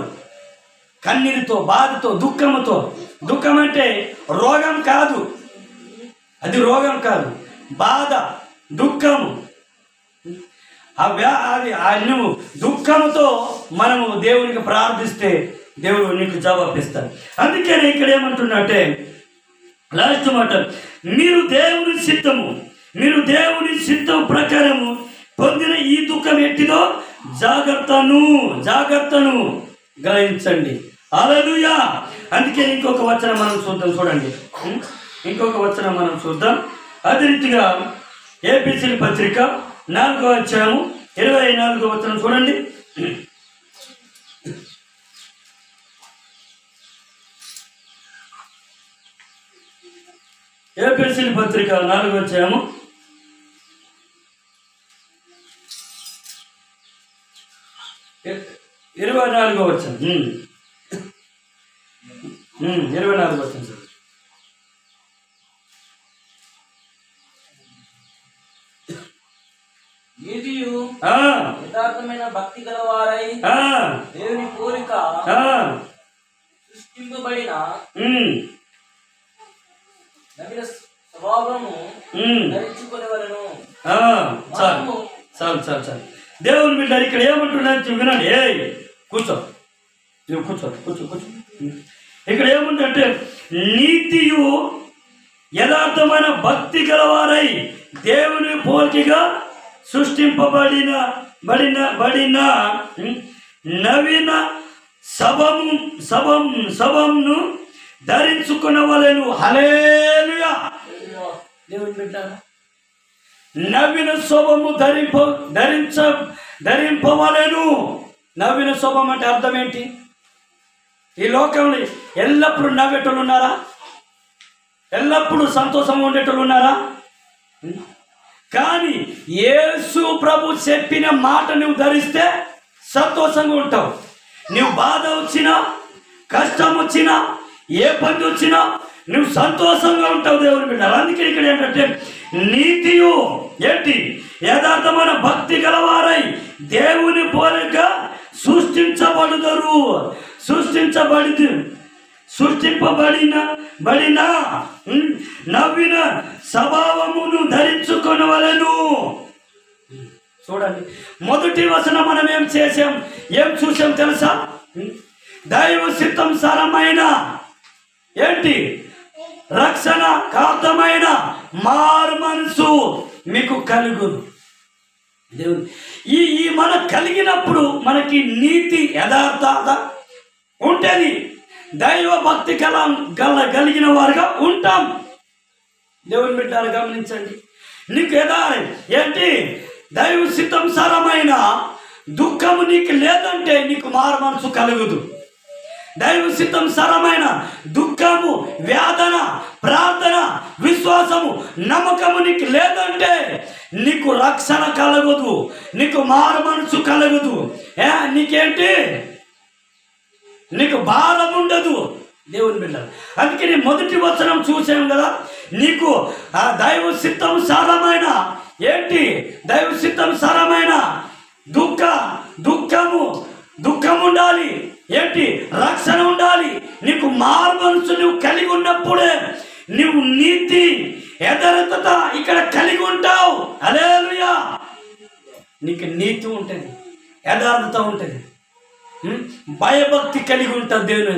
కన్నీరుతో, బాధతో, దుఃఖముతో. దుఃఖం అంటే రోగం కాదు, అది రోగం కాదు, బాధ, దుఃఖము. నువ్వు దుఃఖముతో మనము దేవునికి ప్రార్థిస్తే దేవుడు నీకు జవాబిస్తాడు. అందుకనే ఇక్కడ ఏమంటున్నట్టే లాస్ట్ మాట, మీరు దేవుని సిద్ధం ప్రకారము పొందిన ఈ దుఃఖం ఎట్టిదో జాగ్రత్తను గ్రహించండి. హల్లెలూయా. అందుకే ఇంకొక వచనం మనం చూద్దాం. చూడండి, ఇంకొక వచనం మనం చూద్దాం. అదే రీతిగా ఏపీసీ పత్రిక 4వ అధ్యాయము 24వ వచనం చూడండి. ఏపీసీ పత్రిక 4వ అధ్యాయము 24వ వచనం. 24వ వచనం సార్. నీతియు యథార్థమైన భక్తి గలవారై దేవుని కోరిక సృష్టింపబడిన నవీన స్వభావము ధరించుకునేవలను. చాలు. దేవుని బిడ్డలు ఇక్కడ ఏమంటున్నారు వినండి. కూర్చో. ఇక్కడ ఏముందంటే, నీతియు యథార్థమైన భక్తి గలవారై దేవుని పోలికగా సృష్టింపబడిన నవీన శవమును ధరించుకునవలెను. హల్లెలూయా. దేవుని బిడ్డ, నవీన శవము ధరింపవలెను. నవీన శవం అంటే అర్థం ఏంటి? ఈ లోకంలో ఎల్లప్పుడూ నవ్వేటోళ్ళు ఉన్నారా? ఎల్లప్పుడూ సంతోషంగా ఉండేటోళ్ళు ఉన్నారా? కానీ యేసు ప్రభు చెప్పిన మాట నువ్వు ధరిస్తే సంతోషంగా ఉంటావు. నువ్వు బాధ వచ్చినా, కష్టం వచ్చినా, ఏ పని వచ్చినా నువ్వు సంతోషంగా ఉంటావు. దేవుని బిడ్డ, అందుకే ఇక్కడ ఏంటంటే, నీతియు ఏంటి? యథార్థమైన భక్తి గలవారై దేవుని పోలికగా సృష్టింపబడిన నవీన స్వభావమును ధరించుకొనవలెను. చూడండి, మొదటి వచనం మనం ఏం చూసాం తెలుసా? దైవ చిత్తం సారమైన ఏంటి? రక్షణ కార్థమైన మారు మనసు మీకు కలుగును. దేవుడు ఈ మనకు కలిగినప్పుడు మనకి నీతి యథార్థత ఉంటుంది. దైవ భక్తి కలిగిన వారుగా ఉంటాం. దేవుని బిడ్డలు గమనించండి. నీకు ఏంటి? దైవ సిద్ధాంతరమైన దుఃఖము నీకు లేదంటే నీకు మారు మనసు కలుగుదు. దైవ సిద్ధాంతరమైన దుఃఖము, వేదన, ప్రార్థన, విశ్వాసము, నమ్మకము నీకు లేదంటే నీకు రక్షణ కలగదు, నీకు మారు మనసు కలగదు. నీకేంటి? నీకు భారం ఉండదు. దేవుని బిడ్డలు, అందుకే నేను మొదటి వచనం చూసాం కదా, నీకు ఆ దైవ సిద్ధాంతరమైన ఏంటి? దైవ సిద్ధాంతరమైన దుఃఖం ఉండాలి. ఏంటి? రక్షణ ఉండాలి. నీకు మారు మనసు నువ్వు కలిగి ఉన్నప్పుడే నువ్వు నీతి యథార్థత ఇక్కడ కలిగి ఉంటావు. హల్లెలూయా. నీకు నీతి ఉంటుంది, యథార్థత ఉంటుంది, భయభక్తి కలిగి ఉంటావు. దేవుని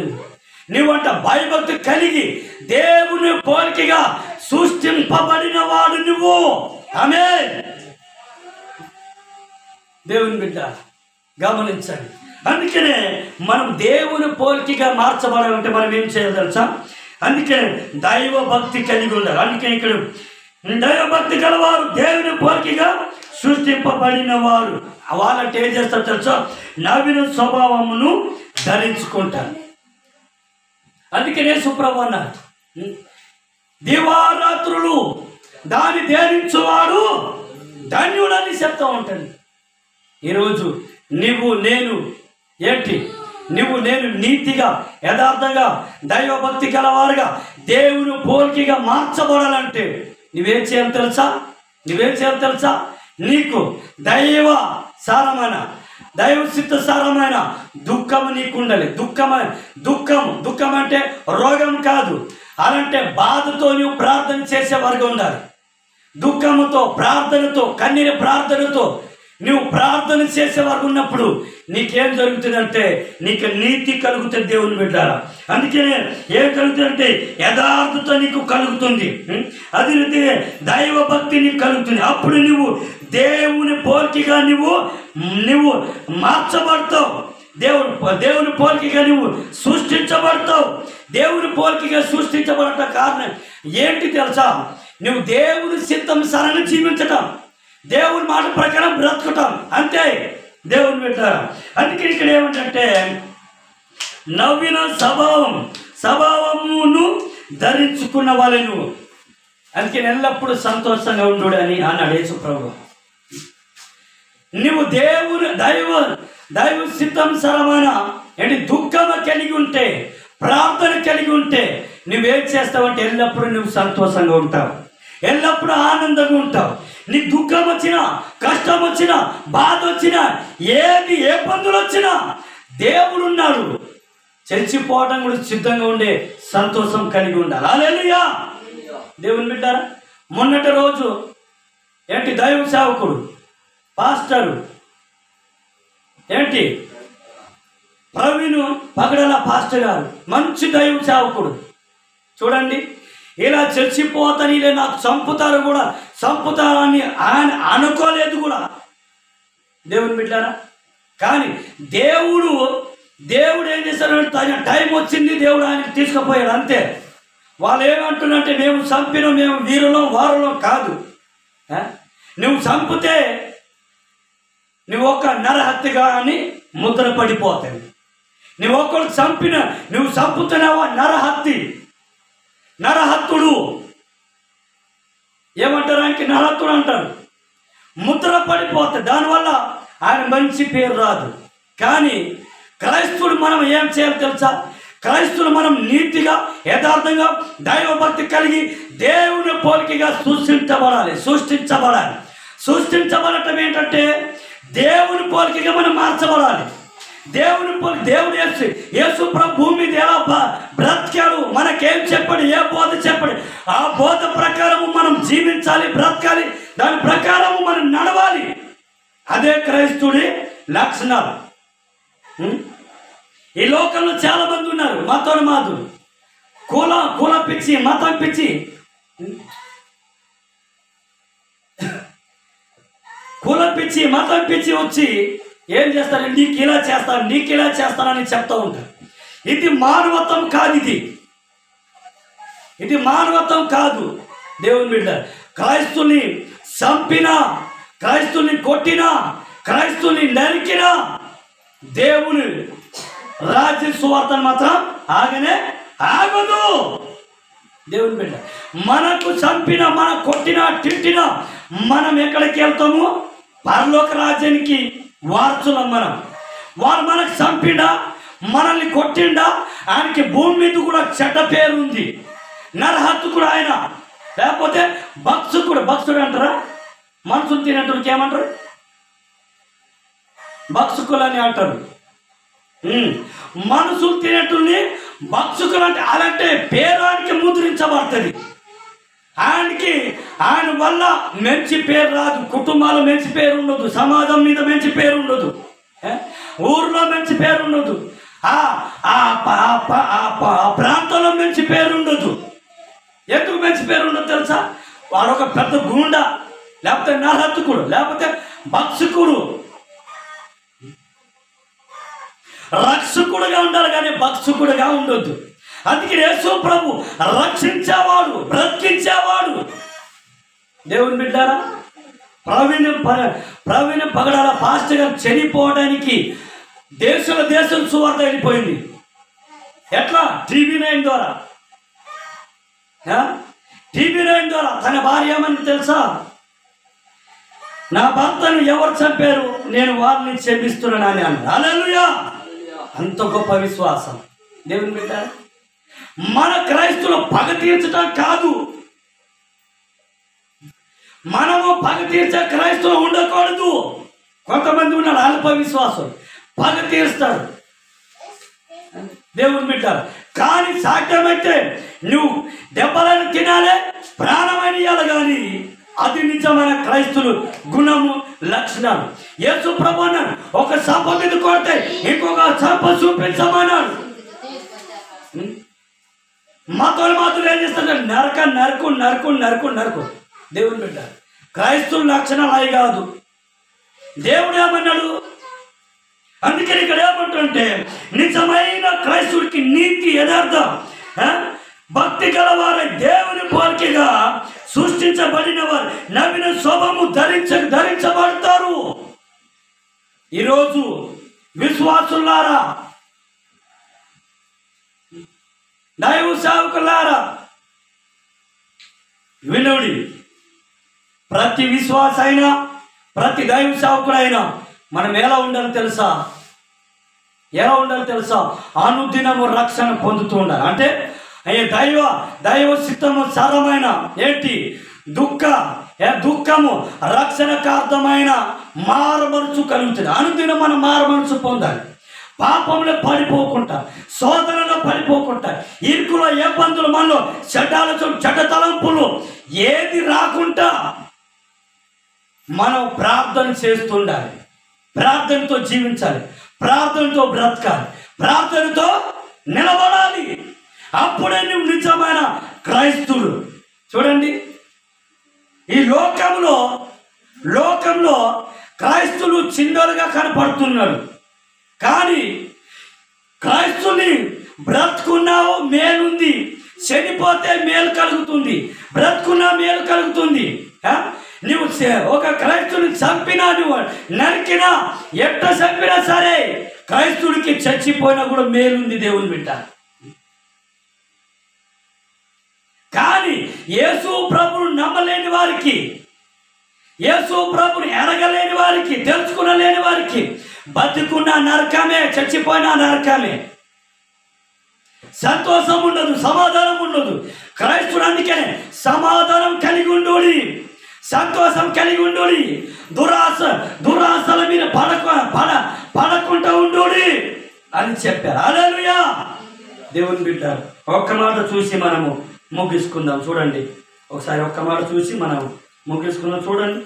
నువ్వంట భయభక్తి కలిగి దేవుని పోలికగా సృష్టింపబడిన వాడు నువ్వు. ఆమేన్. దేవుని బిడ్డ గమనించండి. అందుకనే మనం దేవుని పోలికగా మార్చబడాలంటే మనం ఏం చేయాలి తెలుసా? అందుకే దైవ భక్తి కలిగి ఉండాలి. అందుకే ఇక్కడ దైవ భక్తి గలవారు దేవుని పోలికగా సృష్టింపబడిన వారు. వాళ్ళంటే ఏం చేస్తారు తెలుసా? నవీన స్వభావమును ధరించుకుంటారు. అందుకనే సుప్రభు అన్నారు, దివారాత్రులు దాన్ని ధ్యానించువాడు ధన్యుడని చెప్తూ ఉంటాను. ఈరోజు నేను నీతిగా, యథార్థంగా, దైవభక్తి గలవారుగా, దేవుని పోలికగా మార్చబడాలంటే నువ్వేం చేయాలి తెలుసా? నీకు దైవ సిద్ధ సారమైన దుఃఖము నీకు ఉండాలి. దుఃఖం అంటే రోగం కాదు, అలాంటే బాధతో నువ్వు ప్రార్థన చేసే వరకు ఉండాలి. దుఃఖముతో, ప్రార్థనతో, కన్నీరు ప్రార్థనతో నువ్వు ప్రార్థన చేసే వరకు ఉన్నప్పుడు నీకేం జరుగుతుందంటే నీకు నీతి కలుగుతుంది. దేవుని బిడ్డారా, అందుకే ఏం కలుగుతుందంటే యథార్థత నీకు కలుగుతుంది. అది దైవభక్తి నీకు కలుగుతుంది. అప్పుడు నువ్వు దేవుని పోలికగా నువ్వు మార్చబడతావు. దేవుని పోలికగా నువ్వు సృష్టించబడతావు. దేవుని పోలికగా సృష్టించబడట కారణం ఏంటి తెలుసా? నువ్వు దేవుని చిత్తం సరళ జీవించటం, దేవుని మాట ప్రకారం బ్రతకటం, అంతే. దేవుని పెట్టారు. అందుకే ఇక్కడ ఏమిటంటే నవ్విన స్వభావమును ధరించుకున్న వాళ్ళను. అందుకే ఎల్లప్పుడూ సంతోషంగా ఉండు అని అన్నాడు యేసు ప్రభు. నువ్వు దైవ సిద్ధాంసరమైన దుఃఖం కలిగి ఉంటే, ప్రార్థన కలిగి ఉంటే నువ్వేం చేస్తావంటే ఎల్లప్పుడూ నువ్వు సంతోషంగా ఉంటావు, ఎల్లప్పుడూ ఆనందంగా ఉంటావు. నీకు దుఃఖం వచ్చినా, కష్టం వచ్చినా, బాధ వచ్చినా, ఏ ఇబ్బందులు వచ్చినా దేవుడు ఉన్నాడు. చచ్చిపోవడం కూడా సిద్ధంగా ఉండే సంతోషం కలిగి ఉండాలి. హల్లెలూయా. దేవుని బిడ్డారా, మొన్నటి రోజు దైవ సేవకుడు పాస్టరు ప్రవీణ్ పగడల పాస్టర్ గారు, మంచి దైవ సేవకుడు. చూడండి, ఇలా చచ్చిపోతాని, ఇలా నాకు చంపుతారని ఆయన అనుకోలేదు కూడా. దేవుని బిడ్డారా, కానీ దేవుడు ఏం చేశారు? తన టైం వచ్చింది, దేవుడు ఆయనకి తీసుకుపోయాడు, అంతే. వాళ్ళు ఏమంటున్నారంటే మేము చంపిన, మేము వీరులం వారులం కాదు. నువ్వు చంపితే నువ్వు ఒక నరహత్యగా అని ముద్ర పడిపోతాయి. నువ్వు ఒకరు నువ్వు చంపుతున్నావా నరహత్తుడు. ఏమంటారు? ఆయనకి నరహత్తుడు అంటారు. ముద్ర పడిపోతాయి. దానివల్ల ఆయన మంచి పేరు రాదు. కానీ క్రైస్తవుడు మనం ఏం చేయాలి తెలుసా? క్రైస్తవులు మనం నీతిగా, యథార్థంగా, దైవభక్తి కలిగి దేవుని పోలికగా సృష్టించబడటం ఏంటంటే దేవుని పోలికగా మనం మార్చబడాలి. దేవుడు యేసు ప్రభు భూమి మీద ఎలా బ్రతికాడు, మనకేం చెప్పాడు, ఏ బోధ చెప్పాడు, ఆ బోధ ప్రకారము మనం జీవించాలి, బ్రతకాలి, దాని ప్రకారము మనం నడవాలి. అదే క్రైస్తవుడి లక్షణాలు. ఈ లోకంలో చాలా మంది ఉన్నారు మతోన్మాదులు, కుల పిచ్చి, మతం పిచ్చి, మతం పిచ్చి వచ్చి ఏం చేస్తారు? నీకు ఇలా చేస్తానని చెప్తూ ఉంటారు. ఇది మానవత్వం కాదు. ఇది మానవత్వం కాదు. దేవుని బిడ్డ, క్రైస్తుల్ని చంపినా, క్రైస్తుల్ని కొట్టినా, క్రైస్తుల్ని నరికినా దేవుని రాజ్య సువార్తను మాత్రం ఆగదు. దేవుని బిడ్డ, మనకు చంపిన, మన కొట్టినా, తిట్టినా మనం ఎక్కడికి వెళ్తాము? పరలోక రాజ్యానికి వారసులం మనం. వారు మనకు చంపిండా, మనల్ని కొట్టిండా, ఆయనకి భూమి మీద కూడా చెడ్డ పేరు ఉంది. నరహత్తుకుడు ఆయన. లేకపోతే భక్షుడు అంటారా? మనుషులు తినేటోళ్ళకి ఏమంటారు? భక్షకులు అని అంటారు. మనుషులు తినేటోళ్ళని భక్షకులు అంటే, అలాంటి పేరానికి ముద్రించబడుతుంది. ఆయన వల్ల మంచి పేరు రాదు. కుటుంబాలు మంచి పేరు ఉండదు, సమాజం మీద మంచి పేరు ఉండదు, ఊర్లో మంచి పేరు ఉండదు, ప్రాంతంలో మంచి పేరు ఉండదు. ఎందుకు మంచి పేరు ఉండదు తెలుసా? వాడు ఒక పెద్ద గూండా, లేకపోతే నరహత్తుకుడు, లేకపోతే భక్షకుడు. రక్షకుడుగా ఉండాలి కానీ భక్షకుడుగా ఉండొద్దు. అందుకే యేసు ప్రభు రక్షించేవాడు, బ్రతికించేవాడు. దేవుని బిడ్డారా, ప్రవీణ్ పగడాల పాస్టర్ గారు చనిపోవడానికి దేశం సువార్త వెళ్ళిపోయింది. ఎట్లా? TV9 ద్వారా. TV9 ద్వారా. తన భార్య ఏమని తెలుసా? నా భర్తను ఎవరు చంపారు, నేను వారిని క్షమిస్తున్నానని అన్నారు. హల్లెలూయా! అంత గొప్ప విశ్వాసం దేవుని బిడ్డ. మన క్రైస్తువులు పగ తీర్చడం కాదు, మనము పగ తీర్చే క్రైస్తవులు ఉండకూడదు. కొంతమంది ఉన్నారు అల్ప విశ్వాసం, పగ తీరుస్తాడు దేవుని బిడ్డ. కానీ సాధ్యమైతే నువ్వు దెబ్బలను తినాలే, ప్రాణమైన ఇవ్వాలి. కానీ అది నిజమైన క్రైస్తువులు గుణము, లక్షణాలు. యేసు ప్రభు అన్నాడు, ఒక సభ మీద కొడితే ఇంకొక సభ చూపించమన్నాడు. మాత్రం ఏం చేస్తాడు, నరక నరకు నరకు నరకు నరకు. దేవుని బిడ్డ, క్రైస్తవుల లక్షణాలు అవి కాదు. దేవుడు ఏమన్నాడు, అందుకని ఇక్కడ ఏమంటుంటే నిజమైన క్రైస్తవుడికి నీతి, యథార్థం, భక్తి గలవారు, దేవుని పోలికగా సృష్టించబడిన వారు నవీన శోభము ధరించబడతారు. ఈరోజు విశ్వాసులారా, దైవ సేవకులారా వినుడి. ప్రతి విశ్వాస అయినా, ప్రతి దైవ సేవకుడైనా మనం ఎలా ఉండాలో తెలుసా? ఎలా ఉండాలో తెలుసా? అనుదినము రక్షణ పొందుతూ ఉండాలి. అంటే దైవ చిత్తము సరమైన ఏంటి దుఃఖము రక్షణకార్థమైన మారమనసు కలుగుతుంది. అనుదినం మనం మారమనసు పొందాలి. పాపంలో పడిపోకుండా, శోధనలో పడిపోకుండా, ఇరుకులో ఇబ్బందులు, మనలో చెడ్డ తలంపులు ఏది రాకుండా మనం ప్రార్థన చేస్తుండాలి. ప్రార్థనతో జీవించాలి, ప్రార్థనతో బ్రతకాలి, ప్రార్థనతో నిలబడాలి. అప్పుడే నువ్వు నిజమైన క్రైస్తవుడు. చూడండి, ఈ లోకంలో క్రైస్తవులు చిన్నలుగా కనపడుతున్నాడు. కానీ క్రైస్తుని బ్రతుకున్నావు మేలుంది, చనిపోతే మేలు కలుగుతుంది, బ్రతుకున్నా మేలు కలుగుతుంది. నువ్వు ఒక క్రైస్తుని చంపినా, నువ్వు నరికినా, ఎట్ట చంపినా సరే క్రైస్తుడికి చచ్చిపోయినా కూడా మేలుంది దేవుని బిడ్డ. కానీ యేసు ప్రభువును నమ్మలేని వారికి, యేసు ప్రభువును ఎరగలేని వారికి, తెలుసుకునలేని వారికి బతుకున్న నరకమే, చచ్చిపోయినా నరకమే. సంతోషం ఉండదు, సమాధానం ఉండదు. క్రైస్తుడు అందుకనే సమాధానం కలిగి ఉండుడి, సంతోషం కలిగి ఉండుడి, దురాశల మీద పడకుండా ఉండుడి అని చెప్పారు. హల్లెలూయా! దేవుని బిడ్డ, ఒక్క మాట చూసి మనము ముగించుకుందాం. చూడండి, ఒకసారి ఒక్క మాట చూసి మనం ముగించుకుందాం. చూడండి,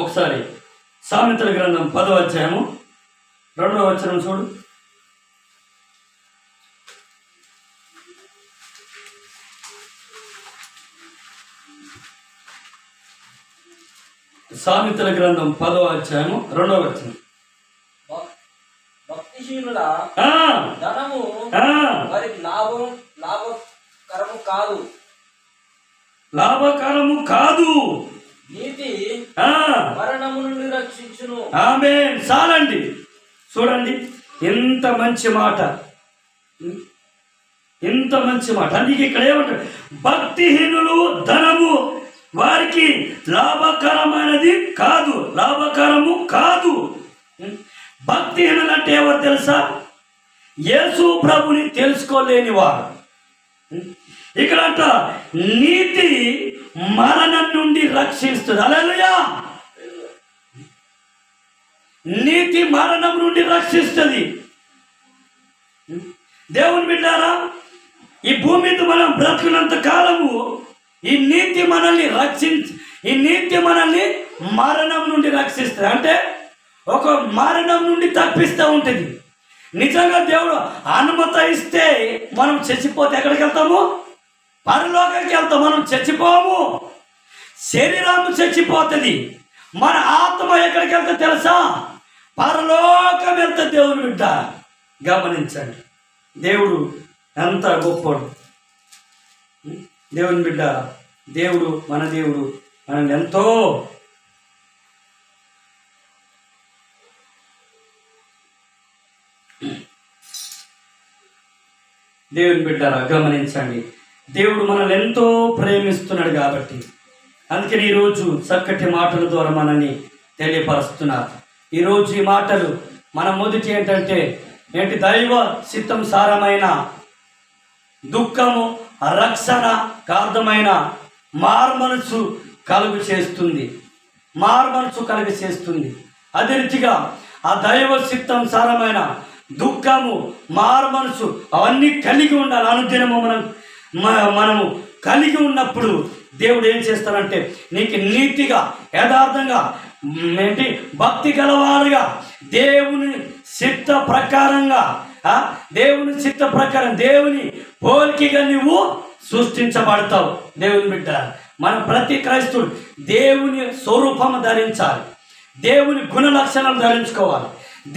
ఒకసారి సామెతల గ్రంథం 10వ అధ్యాయము 2వ వచనం చూడు. సామెతల గ్రంథం 10వ అధ్యాయము 2వ వచనం. భక్తిహీనుల ధనము వారికి లాభకరము కాదు, నీతి మరణము నుండి రక్షించును. ఆమేన్. చాలండి. చూడండి, ఎంత మంచి మాట, ఎంత మంచి మాట. అందుకే ఇక్కడ ఏమంటారు, భక్తిహీనులు ధనము వారికి లాభకరమైనది కాదు, లాభకరము కాదు. భక్తిహీనులు అంటే ఎవరు తెలుసా? యేసు ప్రభుని తెలుసుకోలేని వారు. ఇక్కడంట నీతి మరణం నుండి రక్షిస్తుంది. హల్లెలూయా! నీతి మరణం నుండి రక్షిస్తుంది. దేవుని బిడ్డారా, ఈ భూమి మీద మనం బ్రతుకున్నంత కాలము ఈ నీతి మనల్ని మరణం నుండి రక్షిస్తుంది. అంటే ఒక మరణం నుండి తప్పిస్తూ ఉంటుంది. నిజంగా దేవుడు అనుమతి ఇస్తే మనం చచ్చిపోతే ఎక్కడికి వెళ్తాము? పరలోకానికి వెళ్తాం. మనం చచ్చిపోము, శరీరం చచ్చిపోతుంది, మన ఆత్మ ఎక్కడికి వెళ్తా తెలుసా? పరలోకం వెళ్తా. దేవుని బిడ్డ గమనించండి, దేవుడు ఎంత గొప్పడు. దేవుని బిడ్డ, దేవుడు మన దేవుడు మనల్ని ఎంతో దేవుని బిడ్డలారా గమనించండి, దేవుడు మనల్ని ఎంతో ప్రేమిస్తున్నాడు కాబట్టి అందుకని ఈరోజు చక్కటి మాటల ద్వారా మనల్ని తెలియపరుస్తున్నారు. ఈరోజు ఈ మాటలు మన మొదటి ఏంటంటే దైవ చిత్తం సారమైన దుఃఖము రక్షణ కారణమైన మారుమనసు కలుగు చేస్తుంది. అదే రీతిగా ఆ దైవ చిత్తం సారమైన దుఃఖము మారుమనసు అవన్నీ కలిగి ఉండాలి. అనుదినము మనము కలిగి ఉన్నప్పుడు దేవుడు ఏం చేస్తాడంటే నీకు నీతిగా యథార్థంగా భక్తి గలవారుగా దేవుని చిత్త ప్రకారంగా దేవుని పోలికగా నువ్వు సృష్టించబడతావు. దేవుని బిడ్డ, మన ప్రతి క్రైస్తవుడు దేవుని స్వరూపము ధరించాలి, దేవుని గుణ లక్షణాలు ధరించుకోవాలి.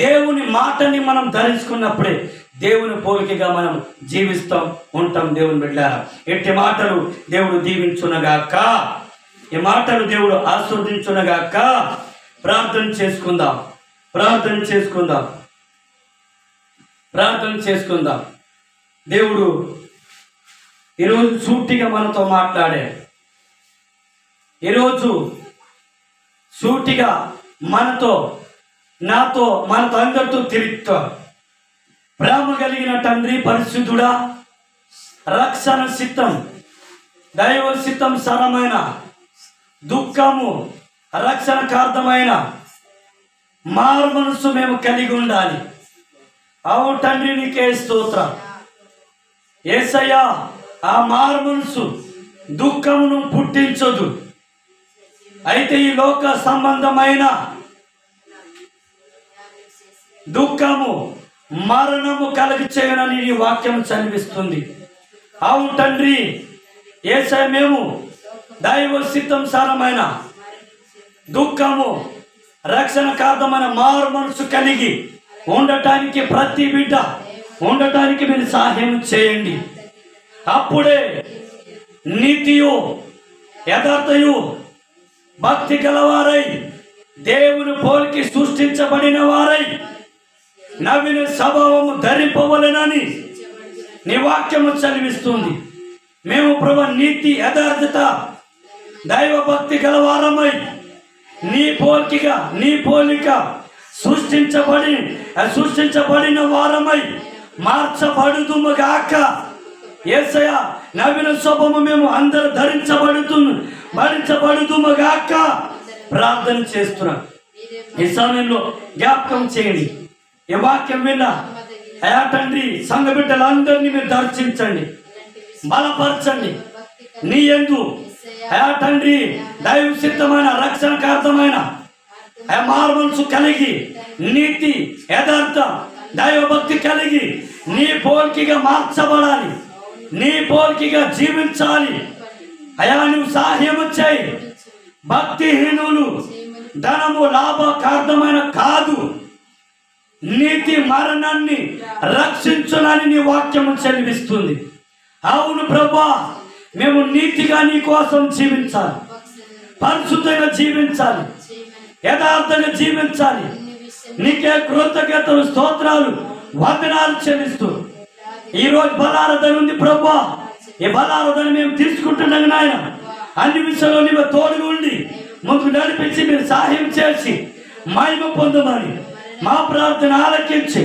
దేవుని మాటని మనం ధరించుకున్నప్పుడే దేవుని పోలికగా మనం జీవిస్తాం ఉంటాం. దేవుని బిడ్డలారా, ఎట్టి మాటలు దేవుడు దీవించునగాక, ఈ మాటలు దేవుడు ఆస్వాదించునగాక. ప్రార్థన చేసుకుందాం. దేవుడు ఈరోజు సూటిగా మనతో మాట్లాడాడు. ఈరోజు సూటిగా మనతో అందరితో తిరుగుతా. ప్రేమ కలిగిన తండ్రి, పరిశుద్ధుడా, రక్షణ చిత్తం దైవ చిత్తం సరమైన దుఃఖము రక్షణ కారణమైన మారు మనసు మేము కలిగి ఉండాలి. అవును తండ్రి, నీకే స్తోత్రం. యేసయ్యా, ఆ మారు మనసు దుఃఖమును పుట్టించదు, అయితే ఈ లోక సంబంధమైన దుఃఖము మరణము కలిగి చేయనని నీ వాక్యం చదివిస్తుంది. అవును తండ్రి యేసయ్య, మేము దైవ చిత్తం సారమైన దుఃఖము రక్షణ కారణమైన మారు మనసు కలిగి ఉండటానికి ప్రతి బిడ్డ ఉండటానికి మీరు సహాయం చేయండి. అప్పుడే నీతియు యథార్థయు భక్తి గలవారై దేవుని పోలికి సృష్టించబడిన వారై నవీన స్వభావము ధరింపవలెనని నీ వాక్యము చదివిస్తుంది. మేము ప్రభు నీతి యథార్థత దైవ భక్తి గలవారమై నీ పోలిక సృష్టించబడిన వారమై మార్చబడుదుముగాక. యేసయ్య, నవీన స్వభావము మేము అందరూ ధరించబడుదుముగాక. ప్రార్థన చేస్తున్నాం. ఈ సమయంలో జ్ఞాపకం చేయండి. ఈ వాక్యం విన్నా అయా తండ్రి, సంఘ బిడ్డలందరినీ మీరు దర్శించండి, బలపరచండి. నీ యందు అయా తండ్రి దైవ సిద్ధమైన రక్షణకార్థమైన మారు మనసు కలిగి నీతి యథార్థ దైవ భక్తి కలిగి నీ పోలికగా మార్చబడాలి, నీ పోలికగా జీవించాలి. అయా నువ్వు సహాయం చేయి. భక్తిహీనులు ధనము లాభకార్థమైన కాదు, నీతి మరణాన్ని రక్షించునని నీ వాక్యము చదివిస్తుంది. అవును ప్రభా, మేము నీతిగా నీ కోసం జీవించాలి, పరిశుద్ధంగా జీవించాలి, యథార్థంగా జీవించాలి. నీకే కృతజ్ఞతలు, స్తోత్రాలు, వందనాలు చెల్లిస్తూ ఈరోజు బలారాధన ఉంది ప్రభా. ఈ బలారాధన మేము తీసుకుంటున్నాం నాయన. అన్ని విషయంలో నీవు తోడుగా ఉండి ముందుకు నడిపించి మీరు సహాయం చేసి మహిమ పొందమని మా ప్రార్థన ఆలకించి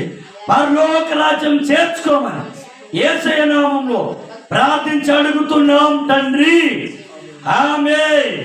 పరలోక రాజ్యం చేర్చుకోమని యేసయ్య నామములో ప్రార్థించి అడుగుతున్నాం తండ్రి. ఆమేన్.